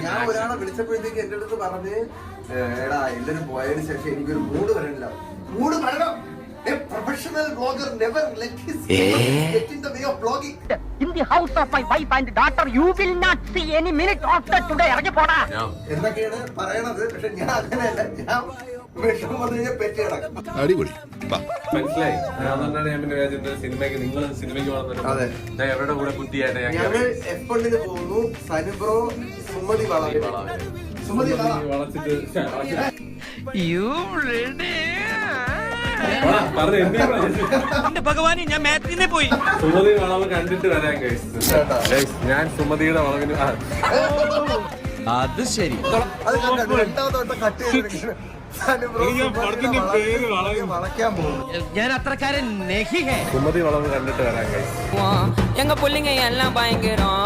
ഞാൻ ഒരാളെ വിളിച്ചപ്പോഴത്തേക്ക് എന്റെ അടുത്ത് പറഞ്ഞ് എടാ എല്ലാരും പോയതിനു ശേഷം എനിക്കൊരു മൂഡ് വരണില്ല. മൂഡ് വരണം. A professional blogger never let his get in the way of blogging. In the house of my wife and daughter, you will not see any minute after today. ഇറങ്ങി പോടാ. എന്നൊക്കെയാണ് പറയണത്. പക്ഷെ ഞാൻ അങ്ങനെയല്ല. ഞാൻ വിഷമം വന്നു കഴിഞ്ഞാൽ പെറ്റി കിടക്കും. അടിപൊളി. മനസ്സിലായി. അതുകൊണ്ടാണ് ഞാൻ പിന്നെ വിചാരിച്ചത് സിനിമയ്ക്ക് നിങ്ങൾ സിനിമയ്ക്ക് അതെ. ഞാൻ എവിടെ കൂടെ കുട്ടിയായിട്ട് ഞങ്ങൾ എപ്പോഴിന് പോകുന്നു. സനുബ്രോ സുമതി വളച്ചിട്ട് ഭഗവാനെ ഞാൻ മാറ്റിനെ പോയി. സുമതി വളവ് കണ്ടിട്ട് വരാൻ കഴിച്ചു. ഞാൻ സുമതിയുടെ വളവിന് അത് ശരി. അത് രണ്ടാമത്തെ കട്ട് ചെയ്തിരിക്കുന്നു. വളയ്ക്കാൻ പോകും. ഞാൻ അത്രക്കാരൻ നെഹി ഹേ. സുമതി വളവ് കണ്ടിട്ട് വരാൻ കഴിച്ചു. எங்க பிள்ளைங்க எல்லாம் பயங்கரம்